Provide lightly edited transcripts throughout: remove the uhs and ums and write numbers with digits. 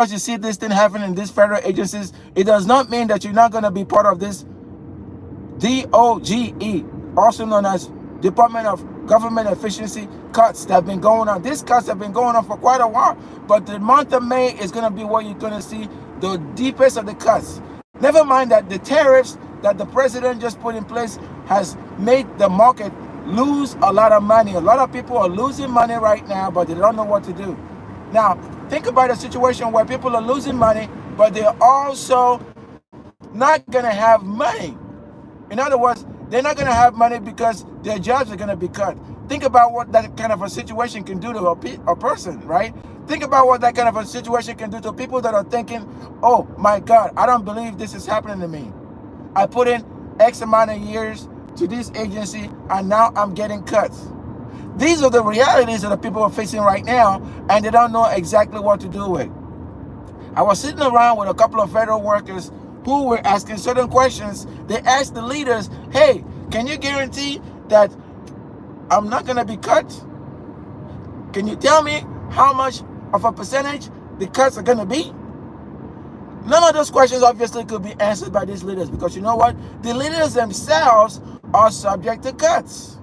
you see this thing happening in these federal agencies, it does not mean that you're not going to be part of this DOGE, also known as Department of Government Efficiency cuts that have been going on. These cuts have been going on for quite a while, but the month of May is going to be where you're going to see the deepest of the cuts. Never mind that the tariffs that the president just put in place has made the market lose a lot of money. A lot of people are losing money right now, but they don't know what to do. Now, think about a situation where people are losing money, but they're also not going to have money. In other words, they're not going to have money because their jobs are going to be cut. Think about what that kind of a situation can do to a person, right? Think about what that kind of a situation can do to people that are thinking, oh my God, I don't believe this is happening to me. I put in X amount of years to this agency and now I'm getting cuts. These are the realities that the people are facing right now, and they don't know exactly what to do with. I was sitting around with a couple of federal workers who were asking certain questions. They asked the leaders, hey, can you guarantee that I'm not going to be cut? Can you tell me how much of a percentage the cuts are going to be? None of those questions obviously could be answered by these leaders, because you know what? The leaders themselves are subject to cuts.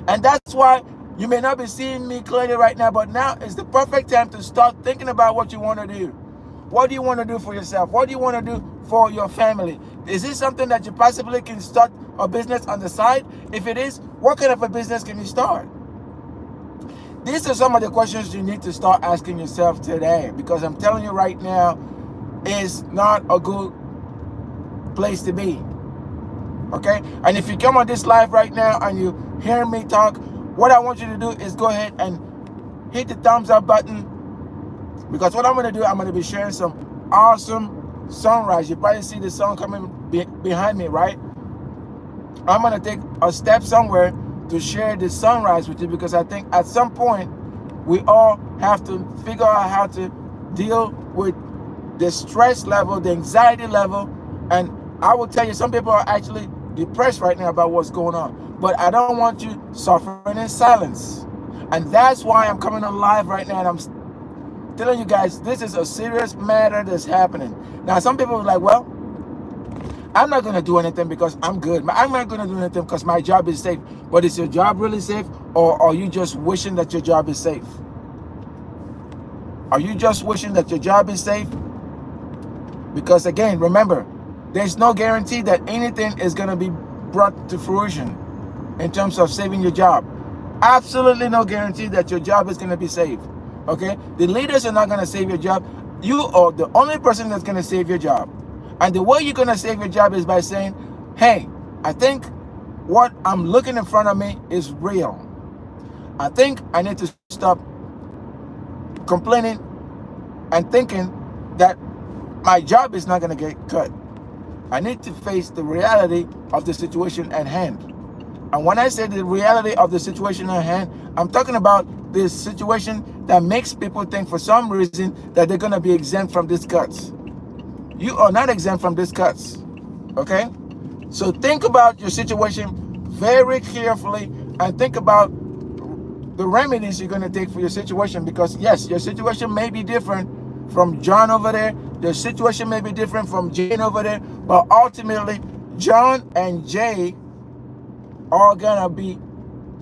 And that's why you may not be seeing me clearly right now, but now is the perfect time to start thinking about what you want to do. What do you want to do for yourself? What do you want to do for your family? Is this something that you possibly can start a business on the side? If it is, what kind of a business can you start? These are some of the questions you need to start asking yourself today, because I'm telling you right now, it's not a good place to be. Okay? And if you come on this live right now and you hear me talk, what I want you to do is go ahead and hit the thumbs up button, because what I'm going to do, I'm going to be sharing some awesome sunrise. You probably see the sun coming behind me, right? I'm going to take a step somewhere to share the sunrise with you, because I think at some point we all have to figure out how to deal with the stress level, the anxiety level. And I will tell you, some people are actually depressed right now about what's going on, but I don't want you suffering in silence. And that's why I'm coming on live right now, and I'm telling you guys, this is a serious matter that's happening. Now, some people are like, well, I'm not going to do anything because I'm good. I'm not going to do anything because my job is safe. But is your job really safe, or are you just wishing that your job is safe? Are you just wishing that your job is safe? Because again, remember, there's no guarantee that anything is going to be brought to fruition in terms of saving your job. Absolutely no guarantee that your job is going to be safe. Okay? The leaders are not going to save your job. You are the only person that's going to save your job. And the way you're going to save your job is by saying, hey, I think what I'm looking in front of me is real. I think I need to stop complaining and thinking that my job is not going to get cut. I need to face the reality of the situation at hand. And when I say the reality of the situation at hand, I'm talking about this situation that makes people think for some reason that they're going to be exempt from these cuts. You are not exempt from these cuts. Okay? So think about your situation very carefully and think about the remedies you're going to take for your situation, because yes, your situation may be different from John over there. Your situation may be different from Jane over there, but ultimately John and Jay are going to be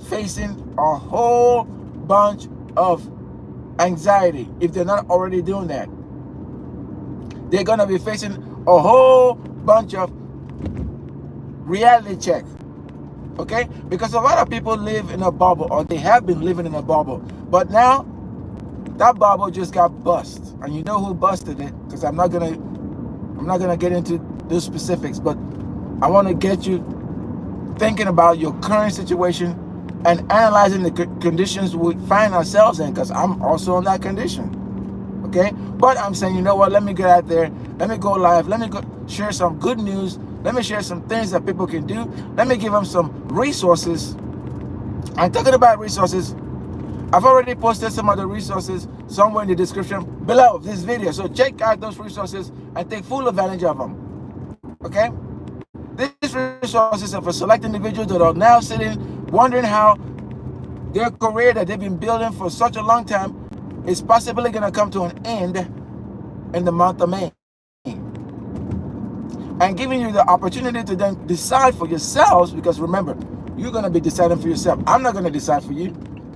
facing a whole bunch of anxiety if they're not already doing that. They're going to be facing a whole bunch of reality check. Okay? Because a lot of people live in a bubble, or they have been living in a bubble. But now, that bubble just got bust. And you know who busted it, because I'm not gonna get into those specifics, but I want to get you thinking about your current situation and analyzing the conditions we find ourselves in, because I'm also in that condition. Okay? But I'm saying, you know what, let me get out there, let me go live, let me go share some good news, let me share some things that people can do, let me give them some resources. I'm talking about resources. I've already posted some of the resources somewhere in the description below this video, so check out those resources and take full advantage of them. Okay? These resources are for select individuals that are now sitting wondering how their career that they've been building for such a long time is possibly going to come to an end in the month of May. And giving you the opportunity to then decide for yourselves, because remember, you're going to be deciding for yourself. I'm not going to decide for you.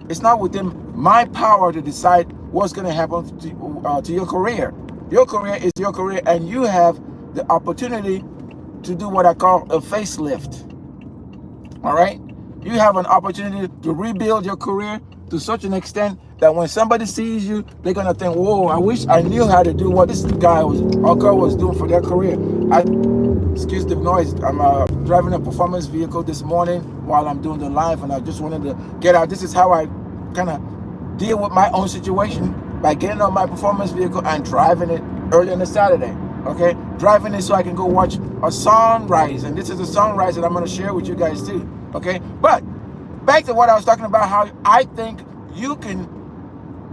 It's not within my power to decide what's going to happen to your career. Your career is your career, and you have the opportunity to do what I call a facelift. All right? You have an opportunity to rebuild your career to such an extent that when somebody sees you, they're going to think, whoa, I wish I knew how to do what this guy or girl was doing for their career. Excuse the noise. I'm driving a performance vehicle this morning while I'm doing the live, and I just wanted to get out. This is how I kind of deal with my own situation, by getting on my performance vehicle and driving it early on a Saturday. Okay, driving it so I can go watch a sunrise, and this is a sunrise that I'm going to share with you guys too. Okay, but back to what I was talking about, how I think you can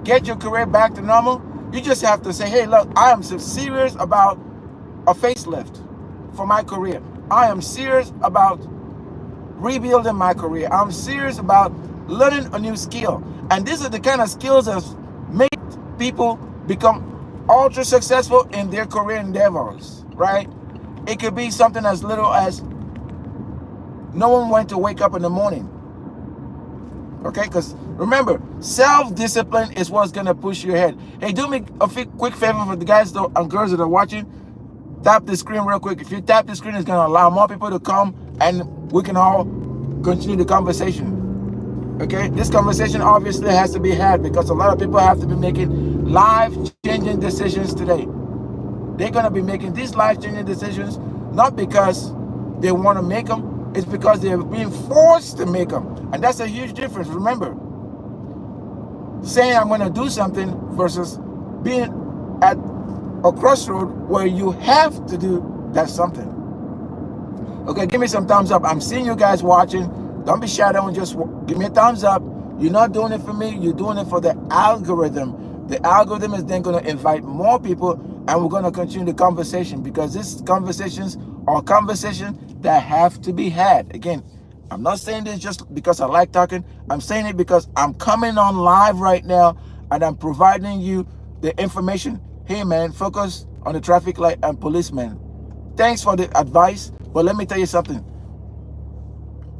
get your career back to normal. You just have to say, hey, look, I am so serious about a facelift for my career. I am serious about rebuilding my career. I'm serious about learning a new skill. And these are the kind of skills that make people become ultra successful in their career endeavors, right? It could be something as little as knowing when to wake up in the morning. Okay, because remember, self-discipline is what's going to push you ahead. Hey, do me a quick favor for the guys and girls that are watching. Tap the screen real quick. If you tap the screen, it's going to allow more people to come, and we can all continue the conversation. Okay, this conversation obviously has to be had because a lot of people have to be making life-changing decisions today. They're going to be making these life-changing decisions not because they want to make them, it's because they're being forced to make them. And that's a huge difference. Remember, saying I'm going to do something versus being at a crossroad where you have to do that something. Okay, give me some thumbs up. I'm seeing you guys watching. Don't be shy. Don't just give me a thumbs up. You're not doing it for me. You're doing it for the algorithm. The algorithm is then going to invite more people, and we're going to continue the conversation, because these conversations are conversations that have to be had. Again, I'm not saying this just because I like talking. I'm saying it because I'm coming on live right now, and I'm providing you the information. Hey man, focus on the traffic light and policeman. Thanks for the advice, but let me tell you something.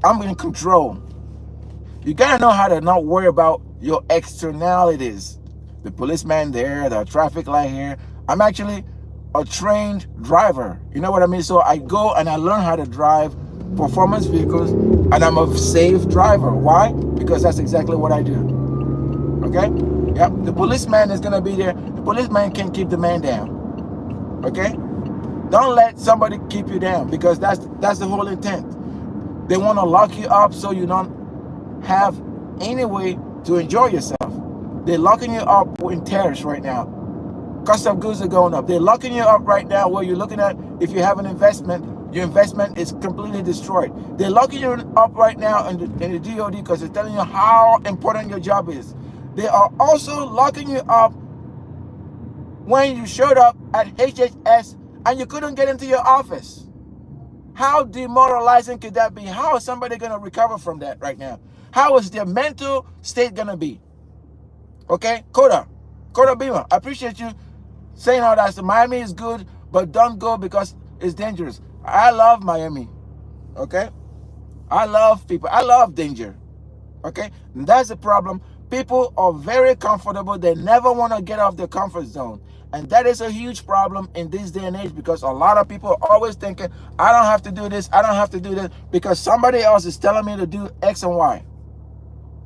I'm in control. You gotta know how to not worry about your externalities. The policeman there, the traffic light here. I'm actually a trained driver. You know what I mean? So I go and I learn how to drive performance vehicles, and I'm a safe driver. Why? Because that's exactly what I do. Okay? Yep. The policeman is gonna be there. The policeman can't keep the man down. Okay? Don't let somebody keep you down, because that's the whole intent. They want to lock you up so you don't have any way to enjoy yourself. They're locking you up in tariffs right now. Cost of goods are going up. They're locking you up right now where you're looking at, if you have an investment, your investment is completely destroyed. They're locking you up right now in the DOD because they're telling you how important your job is. They are also locking you up when you showed up at HHS and you couldn't get into your office. How demoralizing could that be? How is somebody going to recover from that right now? How is their mental state going to be? Okay, Coda Beamer, I appreciate you saying all that. So Miami is good, but don't go because it's dangerous. I love Miami. Okay, I love people. I love danger. Okay, and that's the problem. People are very comfortable. They never want to get off their comfort zone. And that is a huge problem in this day and age, because a lot of people are always thinking, I don't have to do this, I don't have to do this, because somebody else is telling me to do X and Y.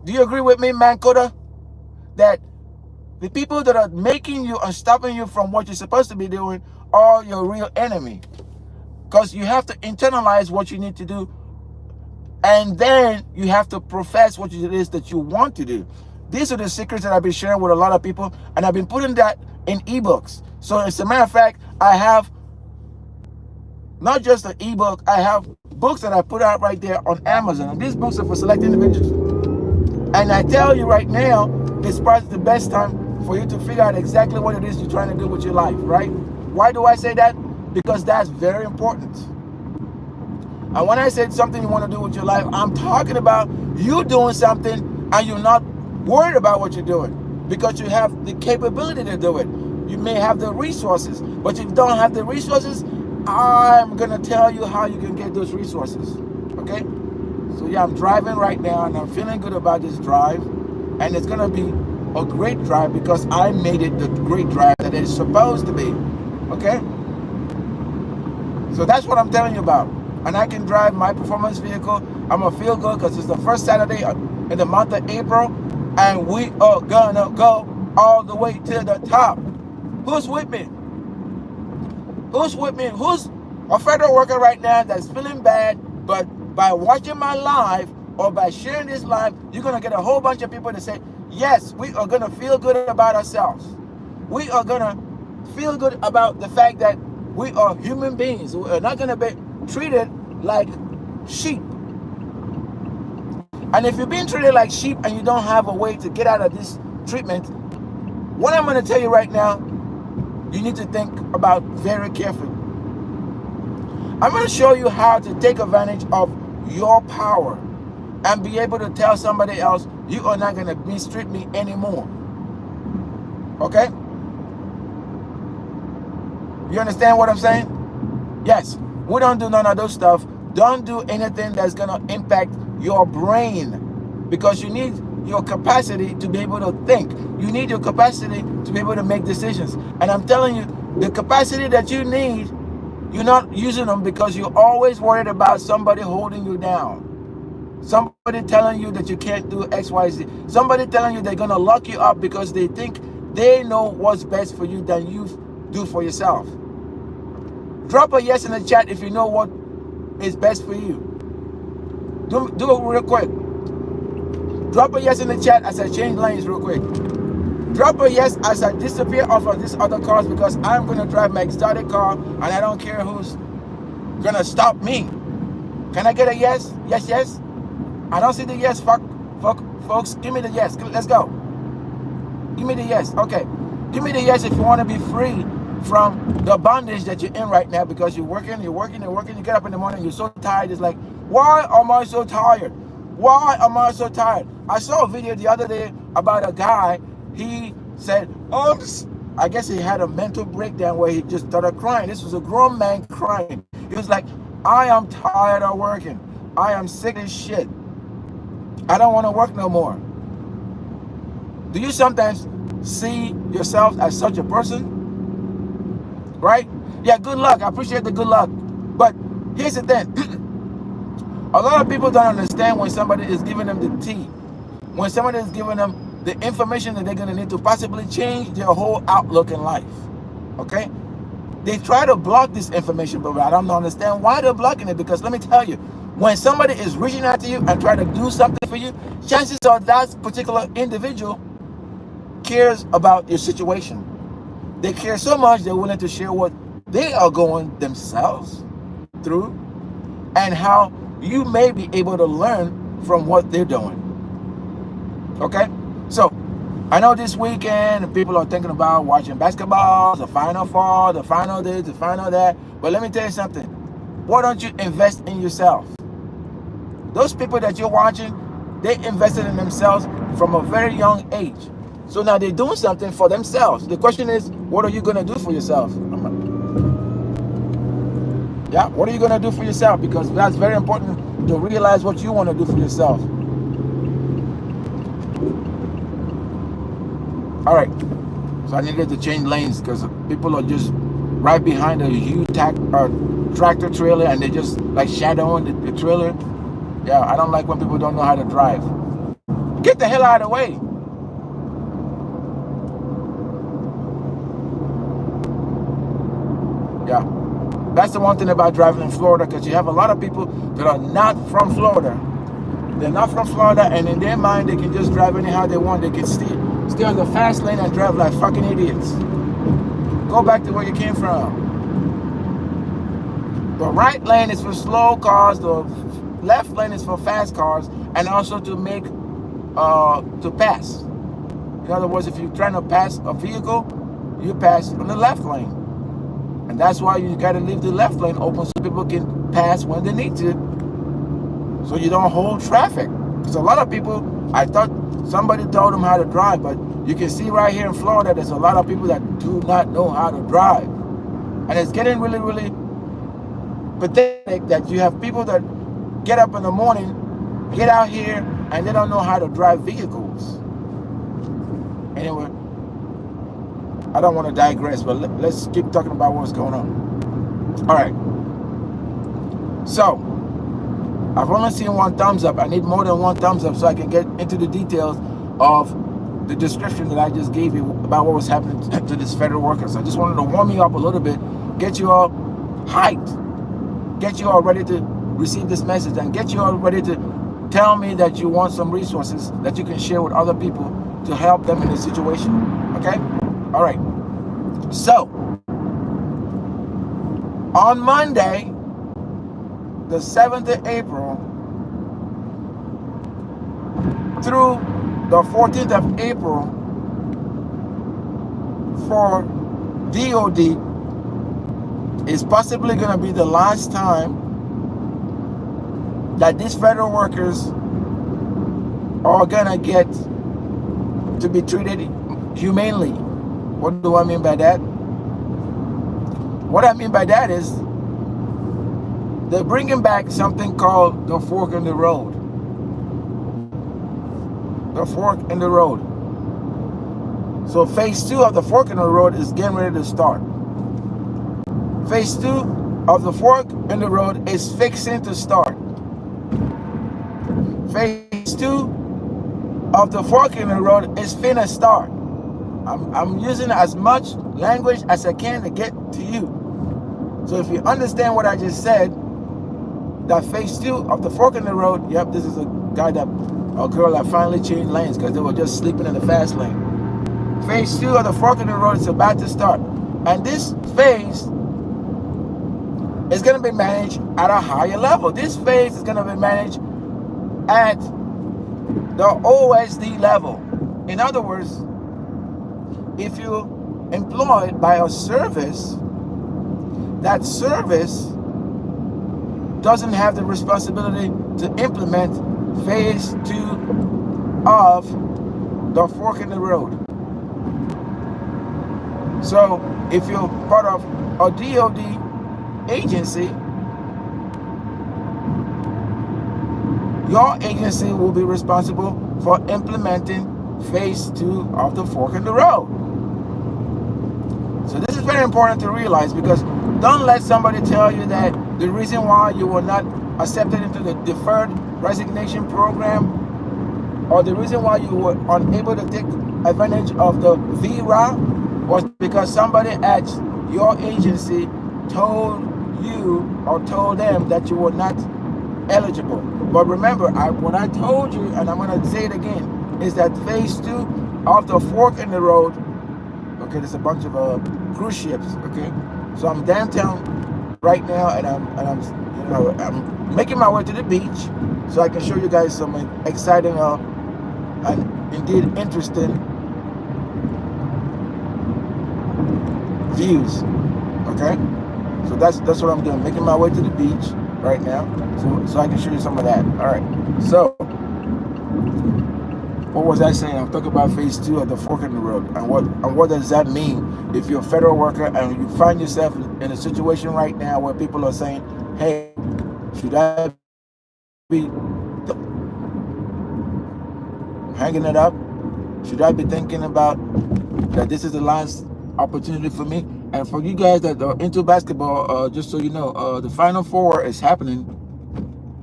Do you agree with me, man, Coda? That the people that are making you and stopping you from what you're supposed to be doing are your real enemy. Because you have to internalize what you need to do, and then you have to profess what it is that you want to do. These are the secrets that I've been sharing with a lot of people, and I've been putting that in ebooks. So as a matter of fact, I have not just an ebook, I have books that I put out right there on Amazon. And these books are for select individuals. And I tell you right now, it's probably the best time for you to figure out exactly what it is you're trying to do with your life, right? Why do I say that? Because that's very important. And when I say something you want to do with your life, I'm talking about you doing something and you're not worried about what you're doing. because you have the capability to do it. You may have the resources, but if you don't have the resources, I'm gonna tell you how you can get those resources. Okay? So yeah, I'm driving right now and I'm feeling good about this drive, and it's gonna be a great drive because I made it the great drive that it's supposed to be. Okay? So that's what I'm telling you about. And I can drive my performance vehicle. I'm gonna feel good because it's the first Saturday in the month of April, and we are gonna go all the way to the top. Who's with me? Who's with me? Who's a federal worker right now that's feeling bad, but by watching my live or by sharing this live, you're gonna get a whole bunch of people to say, yes, we are gonna feel good about ourselves. We are gonna feel good about the fact that we are human beings. We are not gonna be treated like sheep. And if you're being treated like sheep and you don't have a way to get out of this treatment, what I'm gonna tell you right now, you need to think about very carefully. I'm going to show you how to take advantage of your power and be able to tell somebody else, you are not going to mistreat me anymore. Okay? You understand what I'm saying? Yes. We don't do none of those stuff. Don't do anything that's going to impact your brain, because you need your capacity to be able to think. You need your capacity to be able to make decisions. And I'm telling you, the capacity that you need, you're not using them because you're always worried about somebody holding you down. Somebody telling you that you can't do X, Y, Z. Somebody telling you they're going to lock you up because they think they know what's best for you than you do for yourself. Drop a yes in the chat if you know what is best for you. Do it real quick. Drop a yes in the chat as I change lanes real quick. Drop a yes as I disappear off of this other cars, because I'm going to drive my exotic car and I don't care who's going to stop me. Can I get a yes? Yes, yes. I don't see the yes, folks. Give me the yes. Let's go. Give me the yes. Okay. Give me the yes if you want to be free from the bondage that you're in right now, because you're working. You get up in the morning, you're so tired. It's like, why am I so tired? Why am I so tired? I saw a video the other day about a guy. He said, I guess he had a mental breakdown where he just started crying. This was a grown man crying. He was like, I am tired of working. I am sick as shit. I don't want to work no more. Do you sometimes see yourself as such a person? Right? Yeah, good luck. I appreciate the good luck. But here's the thing. A lot of people don't understand when somebody is giving them the tea. When somebody is giving them the information that they're going to need to possibly change their whole outlook in life. Okay? They try to block this information, but I don't understand why they're blocking it, because let me tell you, when somebody is reaching out to you and trying to do something for you, chances are that particular individual cares about your situation. They care so much they're willing to share what they are going themselves through and how you may be able to learn from what they're doing. Okay? So, I know this weekend people are thinking about watching basketball, the Final Four, the final this, the final that. But let me tell you something. Why don't you invest in yourself? Those people that you're watching, they invested in themselves from a very young age. So now they're doing something for themselves. The question is, what are you going to do for yourself? Yeah, what are you going to do for yourself? Because that's very important to realize what you want to do for yourself. All right, so I needed to change lanes because people are just right behind a huge tractor trailer and they just like shadowing the trailer. Yeah, I don't like when people don't know how to drive. Get the hell out of the way. Yeah, that's the one thing about driving in Florida, because you have a lot of people that are not from Florida. They're not from Florida, and in their mind, they can just drive anyhow they want. They can stay on the fast lane and drive like fucking idiots. Go back to where you came from. The right lane is for slow cars. The left lane is for fast cars, and also to make to pass. In other words, if you're trying to pass a vehicle, you pass on the left lane. And that's why you got to leave the left lane open so people can pass when they need to. So you don't hold traffic. Because a lot of people, I thought somebody told them how to drive, but You can see right here in Florida, there's a lot of people that do not know how to drive. And it's getting really, really pathetic that you have people that get up in the morning, get out here, and they don't know how to drive vehicles. Anyway, I don't want to digress, but let's keep talking about what's going on. All right. So, I've only seen one thumbs up. I need more than one thumbs up so I can get into the details of the description that I just gave you about what was happening to this federal workers. I just wanted to warm you up a little bit, get you all hyped, get you all ready to receive this message, and get you all ready to tell me that you want some resources that you can share with other people to help them in this situation. Okay? All right. So, on Monday, the 7th of April through the 14th of April for DOD is possibly going to be the last time that these federal workers are going to get to be treated humanely. What do I mean by that? What I mean by that is they're bringing back something called the fork in the road. The fork in the road. So phase 2 of the fork in the road is getting ready to start. Phase 2 of the fork in the road is fixing to start. Phase 2 of the fork in the road is finna start. I'm using as much language as I can to get to you. So if you understand what I just said, that phase 2 of the fork in the road, yep, this is a girl that finally changed lanes because they were just sleeping in the fast lane. Phase 2 of the fork in the road is about to start. And this phase is going to be managed at a higher level. This phase is going to be managed at the OSD level. In other words, if you're employed by a service, that service doesn't have the responsibility to implement phase 2 of the fork in the road. So if you're part of a DOD agency, your agency will be responsible for implementing phase 2 of the fork in the road. So this is very important to realize, because don't let somebody tell you that the reason why you were not accepted into the deferred resignation program, or the reason why you were unable to take advantage of the VRA, was because somebody at your agency told you or told them that you were not eligible. But remember, what I told you, and I'm going to say it again, is that phase 2 of the fork in the road, okay, there's a bunch of cruise ships, okay? So I'm downtown right now, and I'm making my way to the beach so I can show you guys some exciting and indeed interesting views. Okay, so that's what I'm doing, making my way to the beach right now, so I can show you some of that. All right, so what was I saying? I'm talking about phase 2 of the fork in the road, and what does that mean if you're a federal worker and you find yourself in a situation right now where people are saying, hey, should I be hanging it up? Should I be thinking about that this is the last opportunity for me? And for you guys that are into basketball, just so you know, the Final Four is happening.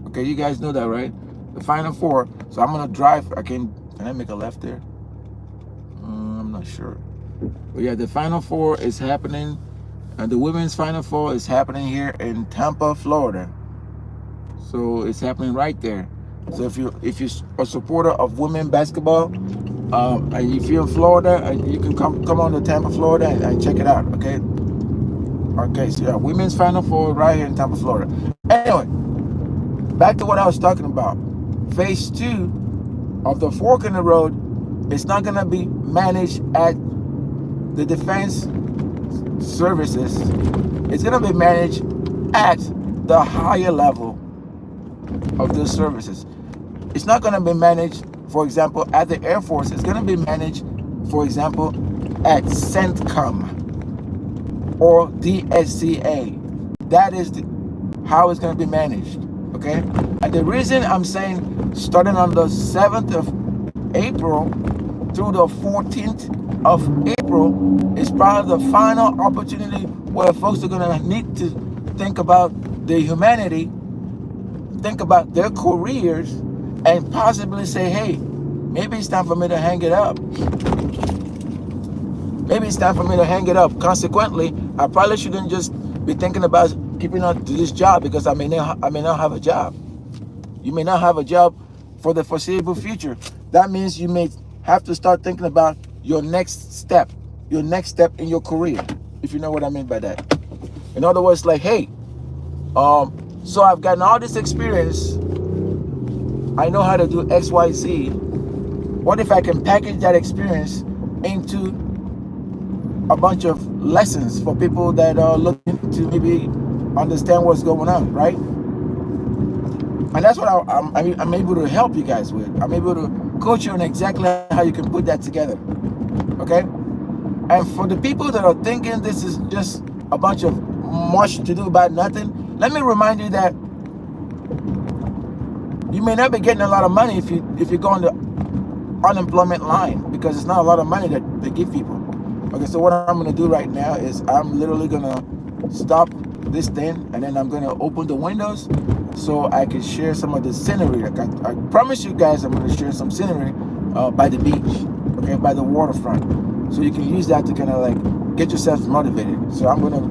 Okay, you guys know that, right? The Final Four. So I'm gonna drive. Can I make a left there? I'm not sure. But yeah, the Final Four is happening, and the women's Final Four is happening here in Tampa, Florida. So it's happening right there. So if you're a supporter of women basketball, and if you're in Florida, you can come on to Tampa, Florida, and check it out. Okay. Okay. So yeah, women's Final Four right here in Tampa, Florida. Anyway, back to what I was talking about. Phase 2 of the fork in the road is not going to be managed at the defense services. It's going to be managed at the higher level of those services. It's not going to be managed, for example, at the Air Force. It's going to be managed for example, at CENTCOM or DSCA. That is how it's going to be managed. Okay? And the reason I'm saying starting on the 7th of April through the 14th of April is probably the final opportunity where folks are going to need to think about their humanity, think about their careers, and possibly say, hey, maybe it's time for me to hang it up. Maybe it's time for me to hang it up. Consequently, I probably shouldn't just be thinking about keeping on to this job because I may not have a job. You may not have a job for the foreseeable future. That means you may have to start thinking about your next step in your career, if you know what I mean by that. In other words, like, hey, so I've gotten all this experience. I know how to do X, Y, Z. What if I can package that experience into a bunch of lessons for people that are looking to maybe understand what's going on, right? And that's what I'm able to help you guys with. I'm able to coach you on exactly how you can put that together, okay? And for the people that are thinking this is just a bunch of much to do about nothing, let me remind you that you may not be getting a lot of money if you go on the unemployment line, because it's not a lot of money that they give people. Okay, so what I'm going to do right now is I'm literally going to stop this thing, and then I'm going to open the windows so I can share some of the scenery. I promise you guys I'm going to share some scenery by the beach, okay, by the waterfront. So you can use that to kind of like get yourself motivated. So I'm going to,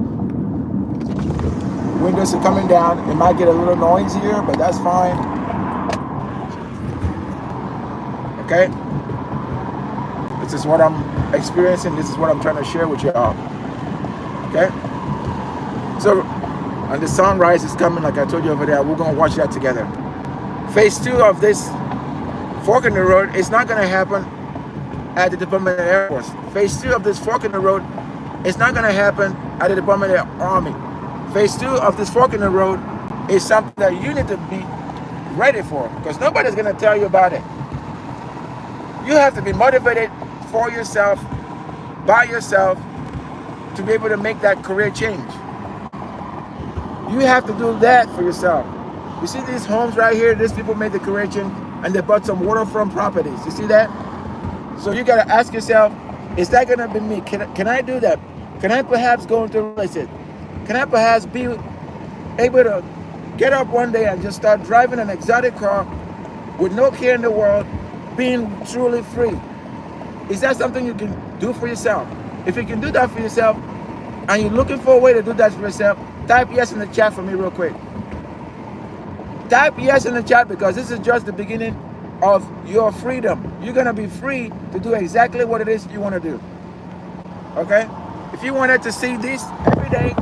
windows are coming down. It might get a little noise here, but that's fine. Okay? This is what I'm experiencing. This is what I'm trying to share with y'all. Okay? So, and the sunrise is coming, like I told you over there. We're going to watch that together. Phase 2 of this fork in the road is not going to happen at the Department of Air Force. Phase 2 of this fork in the road is not going to happen at the Department of the Army. Phase 2 of this fork in the road is something that you need to be ready for, because nobody's going to tell you about it. You have to be motivated for yourself, by yourself, to be able to make that career change. You have to do that for yourself. You see these homes right here? These people made the career change and they bought some waterfront properties. You see that? So you got to ask yourself, is that going to be me? Can I do that? Can I perhaps go into real estate? Can I perhaps be able to get up one day and just start driving an exotic car with no care in the world, being truly free? Is that something you can do for yourself? If you can do that for yourself and you're looking for a way to do that for yourself, type yes in the chat for me real quick. Type yes in the chat, because this is just the beginning of your freedom. You're going to be free to do exactly what it is you want to do. Okay? If you wanted to see this every day,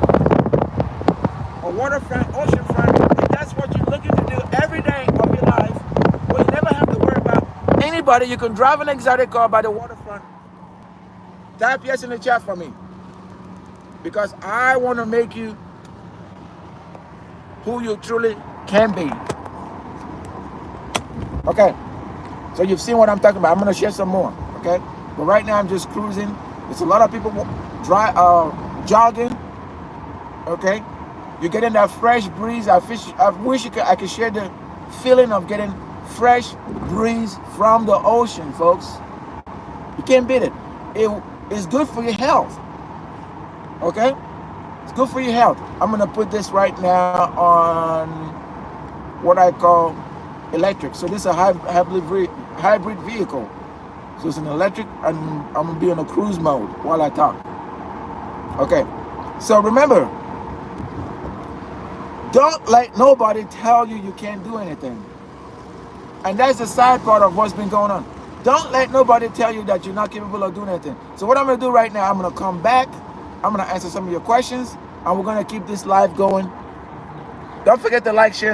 a waterfront, oceanfront, if that's what you're looking to do every day of your life, well, you never have to worry about anybody. You can drive an exotic car by the waterfront. Type yes in the chat for me, because I want to make you who you truly can be. Okay, so you've seen what I'm talking about. I'm going to share some more, okay? But right now I'm just cruising. There's a lot of people jogging, okay? You're getting that fresh breeze. I wish I could share the feeling of getting fresh breeze from the ocean, folks. You can't beat it. It's good for your health, okay? It's good for your health. I'm going to put this right now on what I call electric. So this is a hybrid vehicle. So it's an electric, and I'm going to be on a cruise mode while I talk. Okay. So remember, don't let nobody tell you you can't do anything. And that's the side part of what's been going on. Don't let nobody tell you that you're not capable of doing anything. So what I'm going to do right now, I'm going to come back. I'm going to answer some of your questions, and we're going to keep this live going. Don't forget to like, share.